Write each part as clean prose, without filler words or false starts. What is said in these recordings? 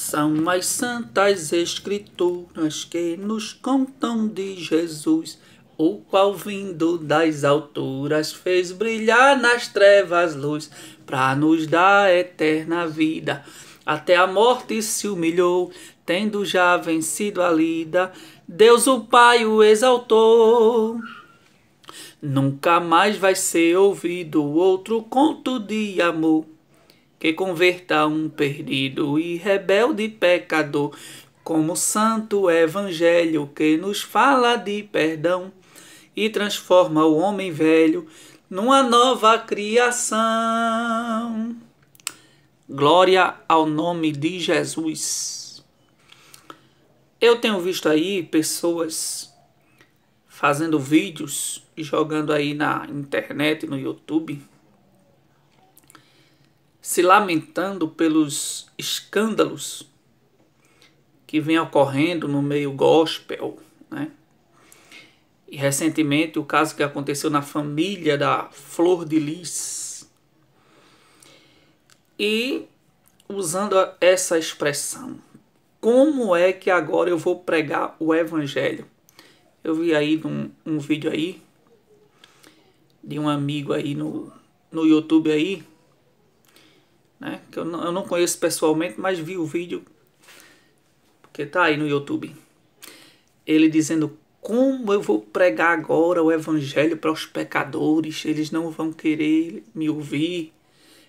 São as santas escrituras que nos contam de Jesus, o qual vindo das alturas fez brilhar nas trevas luz, para nos dar eterna vida. Até a morte se humilhou, tendo já vencido a lida, Deus o Pai o exaltou. Nunca mais vai ser ouvido outro conto de amor que converta um perdido e rebelde pecador, como o santo evangelho que nos fala de perdão e transforma o homem velho numa nova criação. Glória ao nome de Jesus. Eu tenho visto aí pessoas fazendo vídeos e jogando aí na internet, no YouTube, se lamentando pelos escândalos que vêm ocorrendo no meio gospel, né? E recentemente o caso que aconteceu na família da Flor de Lis. E usando essa expressão, como é que agora eu vou pregar o evangelho? Eu vi aí um vídeo aí de um amigo aí no YouTube aí, né, que eu não conheço pessoalmente, mas vi o vídeo que tá aí no YouTube. Ele dizendo: como eu vou pregar agora o evangelho para os pecadores? Eles não vão querer me ouvir,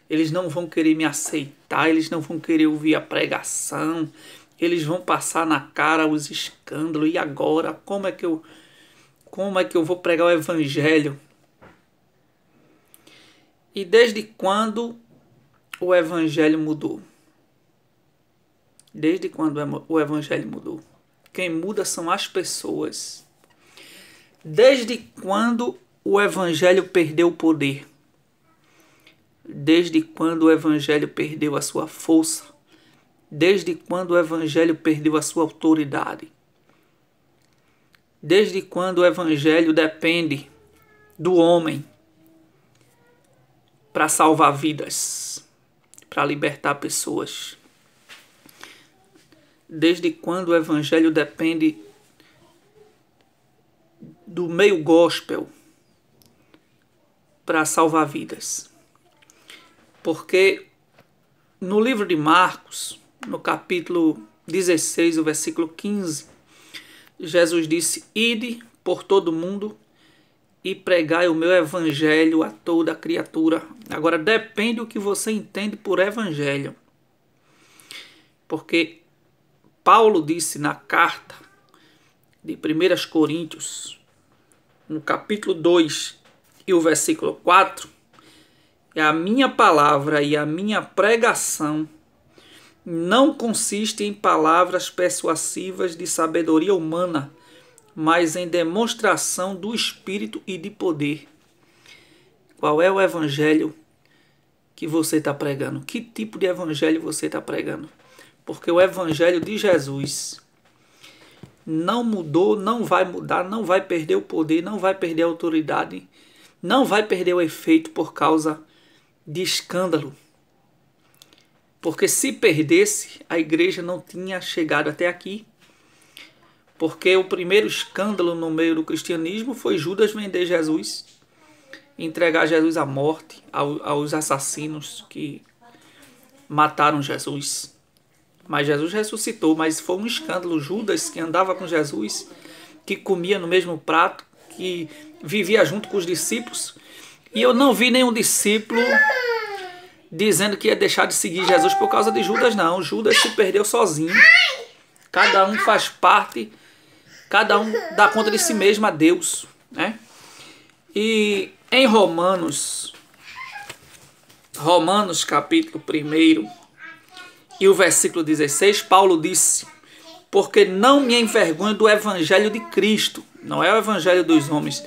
eles não vão querer me aceitar, eles não vão querer ouvir a pregação, eles vão passar na cara os escândalos. E agora, como é que eu vou pregar o evangelho? E desde quando o evangelho mudou? Desde quando o evangelho mudou? Quem muda são as pessoas. Desde quando o evangelho perdeu o poder? Desde quando o evangelho perdeu a sua força? Desde quando o evangelho perdeu a sua autoridade? Desde quando o evangelho depende do homem para salvar vidas, para libertar pessoas? Desde quando o evangelho depende do meio gospel para salvar vidas? Porque no livro de Marcos, no capítulo 16, o versículo 15, Jesus disse: ide por todo mundo e pregai o meu evangelho a toda criatura. Agora depende do que você entende por evangelho. Porque Paulo disse na carta de 1 Coríntios, no capítulo 2 e o versículo 4, a minha palavra e a minha pregação não consiste em palavras persuasivas de sabedoria humana, mas em demonstração do Espírito e de poder. Qual é o evangelho que você está pregando? Que tipo de evangelho você está pregando? Porque o evangelho de Jesus não mudou, não vai mudar, não vai perder o poder, não vai perder a autoridade, não vai perder o efeito por causa de escândalo. Porque se perdesse, a igreja não tinha chegado até aqui. Porque o primeiro escândalo no meio do cristianismo foi Judas vender Jesus, entregar Jesus à morte, aos assassinos que mataram Jesus. Mas Jesus ressuscitou, mas foi um escândalo. Judas, que andava com Jesus, que comia no mesmo prato, que vivia junto com os discípulos. E eu não vi nenhum discípulo dizendo que ia deixar de seguir Jesus por causa de Judas, não. Judas se perdeu sozinho. Cada um faz parte, cada um dá conta de si mesmo a Deus, né? E em Romanos capítulo 1 e o versículo 16, Paulo disse: porque não me envergonho do evangelho de Cristo. Não é o evangelho dos homens,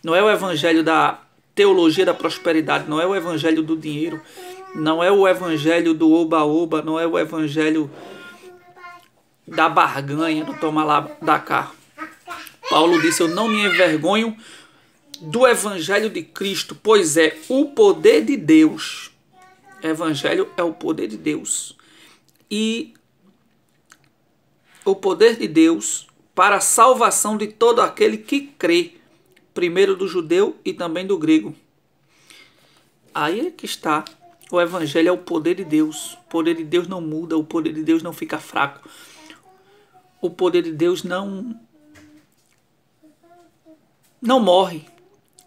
não é o evangelho da teologia da prosperidade, não é o evangelho do dinheiro, não é o evangelho do oba-oba, não é o evangelho da barganha, do toma lá da cá. Paulo disse: eu não me envergonho do evangelho de Cristo, pois é o poder de Deus. Evangelho é o poder de Deus. E o poder de Deus para a salvação de todo aquele que crê, primeiro do judeu e também do grego. Aí é que está. O evangelho é o poder de Deus. O poder de Deus não muda, o poder de Deus não fica fraco. O poder de Deus não morre.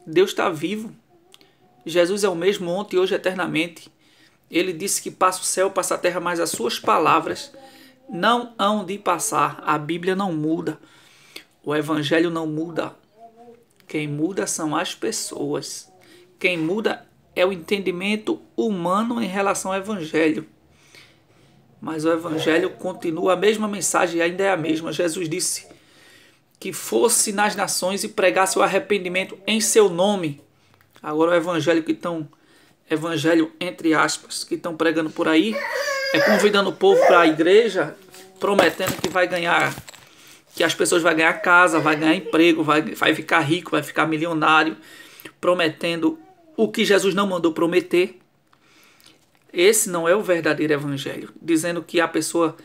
Deus está vivo. Jesus é o mesmo ontem, hoje, eternamente. Ele disse que passa o céu, passa a terra, mas as suas palavras não hão de passar. A Bíblia não muda. O evangelho não muda. Quem muda são as pessoas. Quem muda é o entendimento humano em relação ao evangelho. Mas o evangelho continua, a mesma mensagem ainda é a mesma. Jesus disse que fosse nas nações e pregasse o arrependimento em seu nome. Agora o evangelho que estão, evangelho entre aspas, que estão pregando por aí, é convidando o povo para a igreja, prometendo que vai ganhar, que as pessoas vão ganhar casa, vai ganhar emprego, vai ficar rico, vai ficar milionário, prometendo o que Jesus não mandou prometer. Esse não é o verdadeiro evangelho, dizendo que a pessoa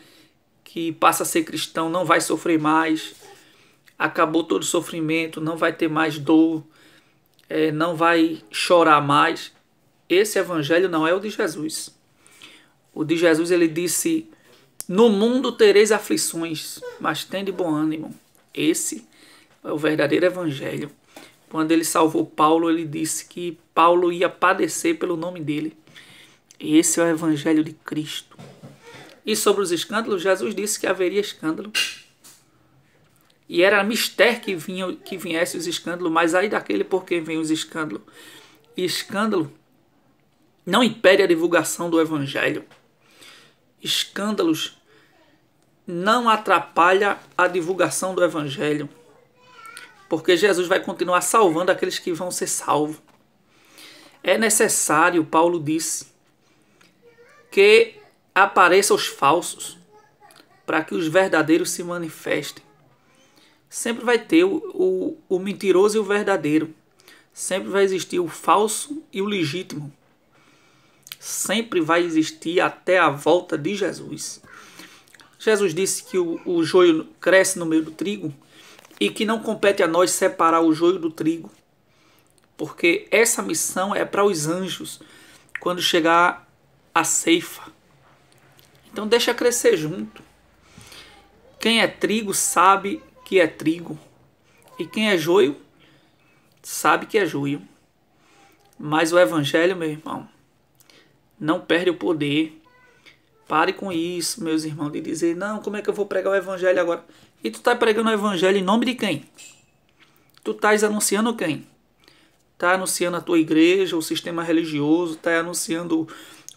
que passa a ser cristão não vai sofrer mais, acabou todo o sofrimento, não vai ter mais dor, não vai chorar mais. Esse evangelho não é o de Jesus. O de Jesus, ele disse: no mundo tereis aflições, mas tende bom ânimo. Esse é o verdadeiro evangelho. Quando ele salvou Paulo, ele disse que Paulo ia padecer pelo nome dele. Esse é o evangelho de Cristo. E sobre os escândalos, Jesus disse que haveria escândalo. E era mistério que viesse os escândalos, mas aí daquele por quem vem os escândalos. E escândalo não impede a divulgação do evangelho. Escândalos não atrapalha a divulgação do evangelho. Porque Jesus vai continuar salvando aqueles que vão ser salvos. É necessário, Paulo disse, que apareçam os falsos, para que os verdadeiros se manifestem. Sempre vai ter o mentiroso e o verdadeiro. Sempre vai existir o falso e o legítimo. Sempre vai existir até a volta de Jesus. Jesus disse que o joio cresce no meio do trigo e que não compete a nós separar o joio do trigo. Porque essa missão é para os anjos quando chegar a ceifa. Então deixa crescer junto. Quem é trigo sabe que é trigo. E quem é joio sabe que é joio. Mas o evangelho, meu irmão, não perde o poder. Pare com isso, meus irmãos, de dizer: não, como é que eu vou pregar o evangelho agora? E tu tá pregando o evangelho em nome de quem? Tu estás anunciando quem? Tá anunciando a tua igreja, o sistema religioso, tá anunciando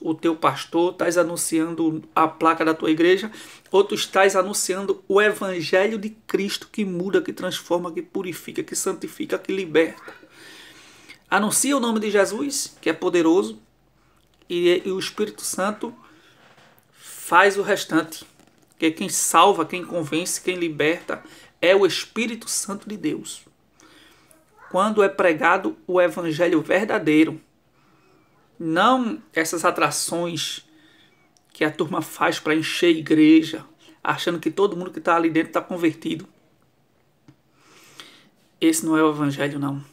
o teu pastor, estás anunciando a placa da tua igreja, ou tu estás anunciando o evangelho de Cristo que muda, que transforma, que purifica, que santifica, que liberta. Anuncia o nome de Jesus, que é poderoso, e o Espírito Santo faz o restante. Porque quem salva, quem convence, quem liberta é o Espírito Santo de Deus. Quando é pregado o evangelho verdadeiro, não essas atrações que a turma faz para encher a igreja, achando que todo mundo que está ali dentro está convertido. Esse não é o evangelho, não.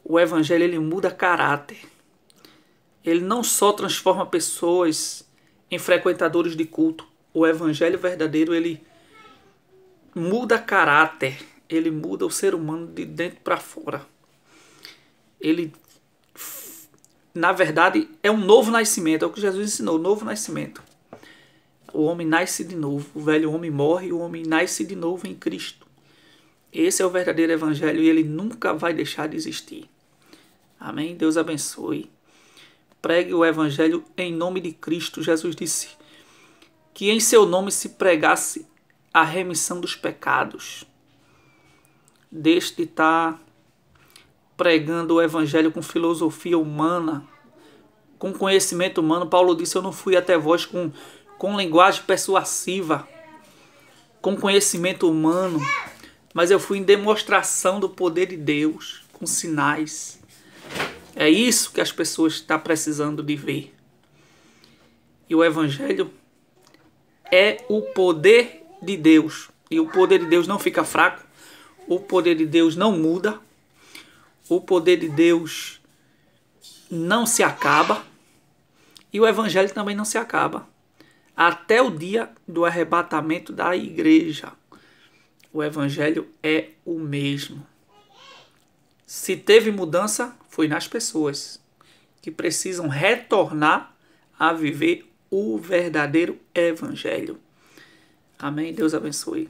O evangelho, ele muda caráter. Ele não só transforma pessoas em frequentadores de culto. O evangelho verdadeiro, ele muda caráter. Ele muda o ser humano de dentro para fora. Ele, na verdade, é um novo nascimento. É o que Jesus ensinou, o novo nascimento. O homem nasce de novo. O velho homem morre e o homem nasce de novo em Cristo. Esse é o verdadeiro evangelho e ele nunca vai deixar de existir. Amém? Deus abençoe. Pregue o evangelho em nome de Cristo. Jesus disse que em seu nome se pregasse a remissão dos pecados. Deixe de estar pregando o evangelho com filosofia humana, com conhecimento humano. Paulo disse: eu não fui até vós com linguagem persuasiva, com conhecimento humano, mas eu fui em demonstração do poder de Deus, com sinais. É isso que as pessoas estão precisando de ver. E o evangelho é o poder de Deus. E o poder de Deus não fica fraco. O poder de Deus não muda. O poder de Deus não se acaba. E o evangelho também não se acaba. Até o dia do arrebatamento da igreja, o evangelho é o mesmo. Se teve mudança, foi nas pessoas que precisam retornar a viver o verdadeiro evangelho. Amém? Deus abençoe.